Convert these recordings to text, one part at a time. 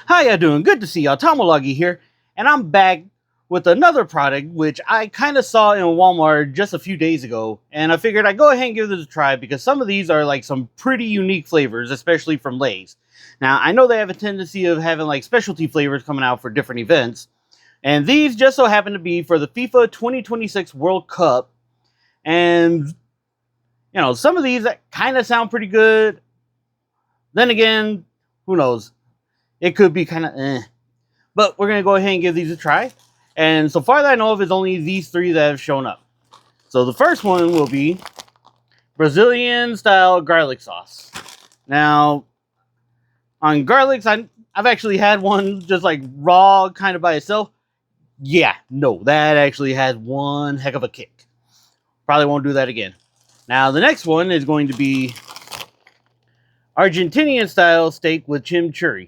How y'all doing? Good to see y'all. Tomology here, and I'm back with another product which I kind of saw in Walmart just a few days ago, and I figured I'd go ahead and give this a try because some of these are like some pretty unique flavors, especially from Lay's. Now, I know they have a tendency of having like specialty flavors coming out for different events, and these just so happen to be for the FIFA 2026 World Cup, and some of these kind of sound pretty good. Then again, who knows? It could be kind of But we're going to go ahead and give these a try. And so far that I know of, is only these three that have shown up. So the first one will be Brazilian style garlic sauce. Now, on garlics, I've actually had one just like raw kind of by itself. Yeah, no, that actually has one heck of a kick. Probably won't do that again. Now, the next one is going to be Argentinian style steak with chimichurri.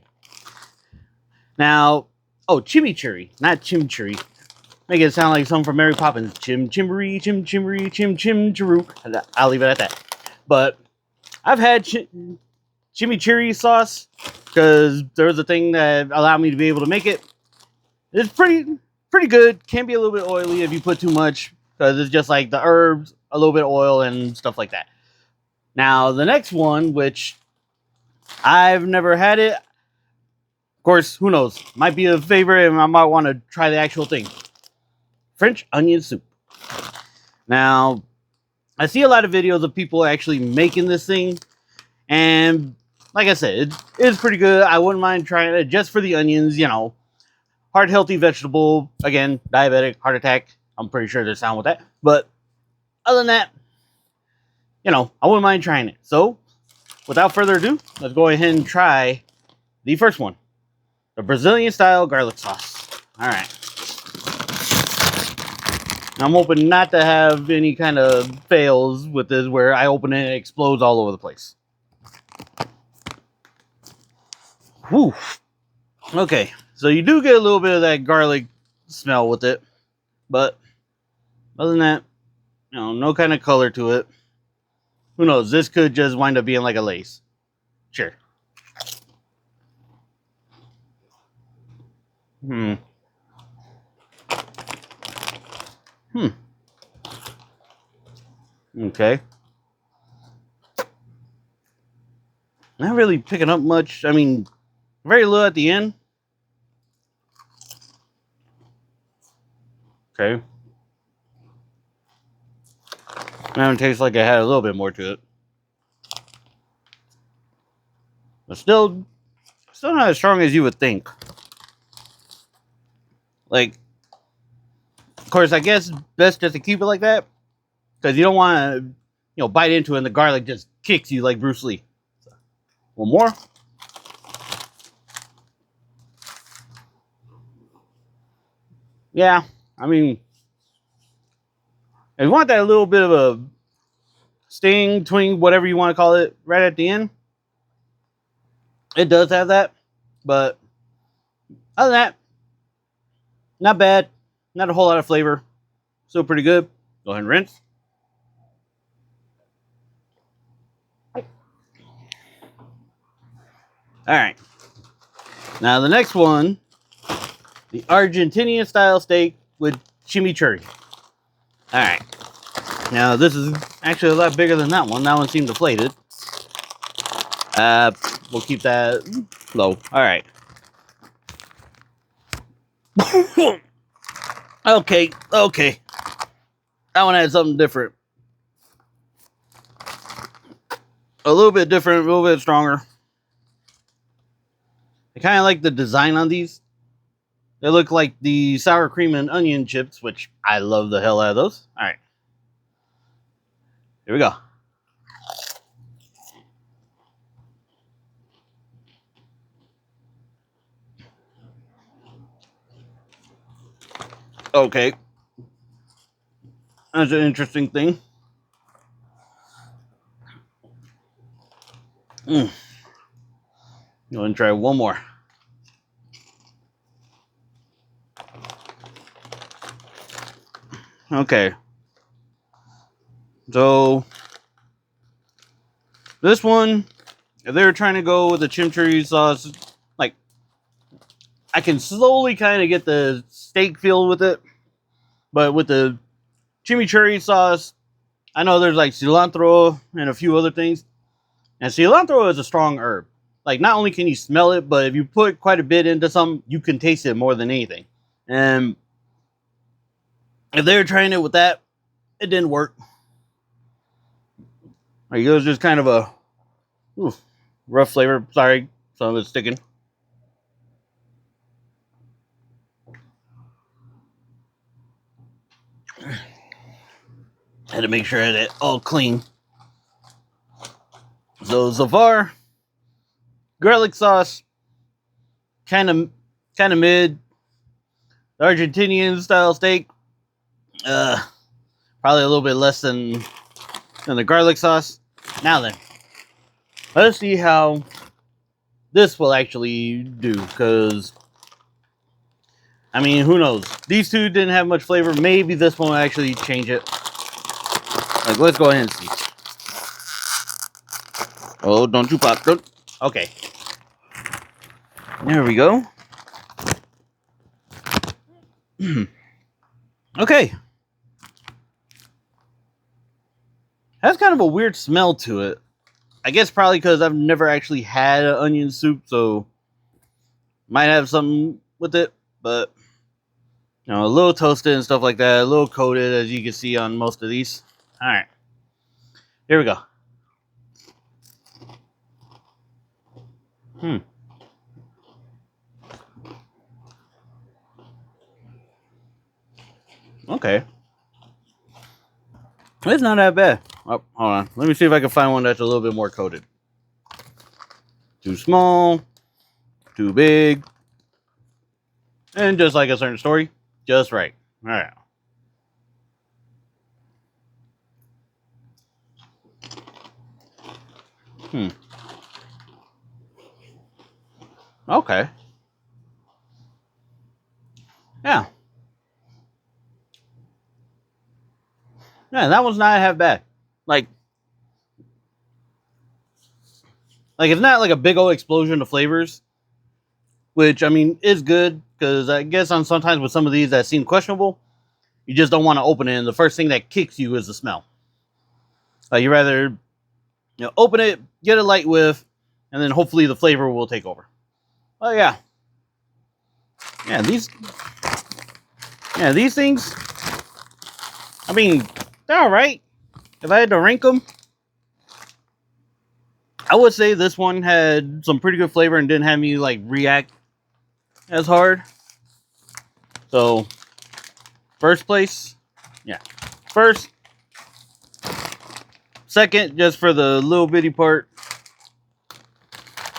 Now, chimichurri, not chimichurri. Make it sound like something from Mary Poppins. Chimchurri, chimchurri. I'll leave it at that. But I've had chimichurri sauce because there was a thing that allowed me to be able to make it. It's pretty good. Can be a little bit oily if you put too much because it's just like the herbs, a little bit of oil, and stuff like that. Now, the next one, which I've never had it. Of course, who knows? Might be a favorite and I might want to try the actual thing. French onion soup. Now, I see a lot of videos of people actually making this thing. And like I said, it is pretty good. I wouldn't mind trying it just for the onions, Heart healthy vegetable. Again, diabetic, heart attack. I'm pretty sure there's sound with that. But other than that, I wouldn't mind trying it. So, without further ado, let's go ahead and try the first one. The Brazilian style garlic sauce. All right. I'm hoping not to have any kind of fails with this where I open it and it explodes all over the place. Whew. Okay, so you do get a little bit of that garlic smell with it, but other than that, no kind of color to it. Who knows? This could just wind up being like a Lay's. Sure. Okay. Not really picking up much. I mean, very little at the end. Okay. Now it tastes like it had a little bit more to it. But still not as strong as you would think. Like, of course, I guess best just to keep it like that. Because you don't want to, bite into it and the garlic just kicks you like Bruce Lee. So, one more. Yeah, I mean, if you want that little bit of a sting, twing, whatever you want to call it, right at the end, it does have that. But other than that, not bad. Not a whole lot of flavor. Still pretty good. Go ahead and rinse. Alright. Now the next one, the Argentinian style steak with chimichurri. Alright. Now this is actually a lot bigger than that one. That one seemed deflated. We'll keep that low. Alright. Okay. That one had something different. A little bit different, a little bit stronger. I kind of like the design on these. They look like the sour cream and onion chips, which I love the hell out of those. All right. Here we go. Okay. That's an interesting thing. I'm going to try one more. Okay. So, this one, if they were trying to go with the chimichurri sauce, like I can slowly kind of get the steak feel with it. But with the chimichurri sauce, I know there's like cilantro and a few other things. And cilantro is a strong herb. Like, not only can you smell it, but if you put quite a bit into something, you can taste it more than anything. And if they were trying it with that, it didn't work. Like, it was just kind of a rough flavor. Sorry, some of it's sticking. Had to make sure I had it all clean. So far, garlic sauce, kind of mid. The Argentinian style steak, probably a little bit less than the garlic sauce. Now then, let's see how this will actually do, because I mean, who knows? These two didn't have much flavor. Maybe this one will actually change it. Like, let's go ahead and see. Oh, don't you pop. Don't. Okay. There we go. Okay. Has kind of a weird smell to it. I guess probably because I've never actually had an onion soup, so might have something with it, but you know, a little toasted and stuff like that, a little coated, as you can see on most of these. All right, here we go. Okay. It's not that bad. Oh, hold on. Let me see if I can find one that's a little bit more coated. Too small. Too big. And just like a certain story, just right. All right. Okay. Yeah. Yeah, that one's not half bad. Like it's not like a big old explosion of flavors, which, I mean, is good, because I guess on sometimes with some of these that seem questionable, you just don't want to open it, and the first thing that kicks you is the smell. You rather open it, get a light whiff, and then hopefully the flavor will take over. Oh yeah. Yeah, these things, I mean, they're alright. If I had to rank them, I would say this one had some pretty good flavor and didn't have me like react as hard. So, first place, yeah. First, second, just for the little bitty part,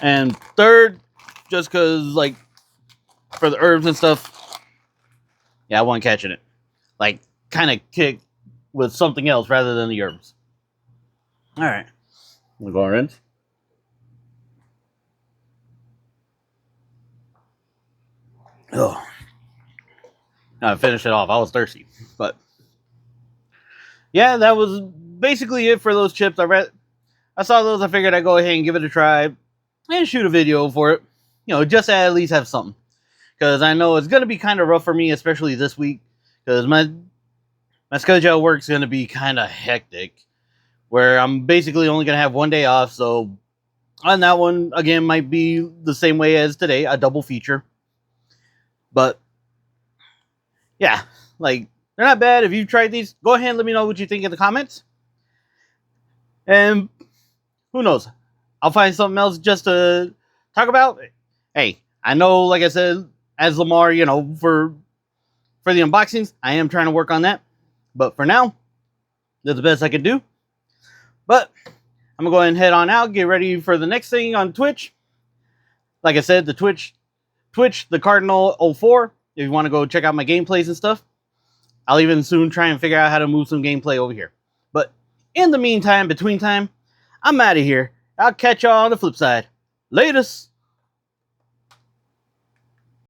and third, just because, like, for the herbs and stuff, yeah, I wasn't catching it. Like, kind of kick with something else rather than the herbs. All right, we'll go rinse. Oh, I finished it off. I was thirsty, but yeah, that was basically it for those chips. I saw those. I figured I'd go ahead and give it a try and shoot a video for it. Just to at least have something, because I know it's gonna be kind of rough for me, especially this week, because my schedule at work's gonna be kind of hectic, where I'm basically only gonna have one day off. So on that one, again, might be the same way as today, a double feature. But yeah, like, they're not bad. If you've tried these, go ahead and let me know what you think in the comments. And who knows? I'll find something else just to talk about. Hey, I know, like I said, as Lamar, for the unboxings, I am trying to work on that. But for now, that's the best I can do. But I'm going to go ahead and head on out, get ready for the next thing on Twitch. Like I said, the Twitch, the Cardinal 04. If you want to go check out my gameplays and stuff. I'll even soon try and figure out how to move some gameplay over here. But in the meantime, between time, I'm out of here. I'll catch y'all on the flip side. Latest.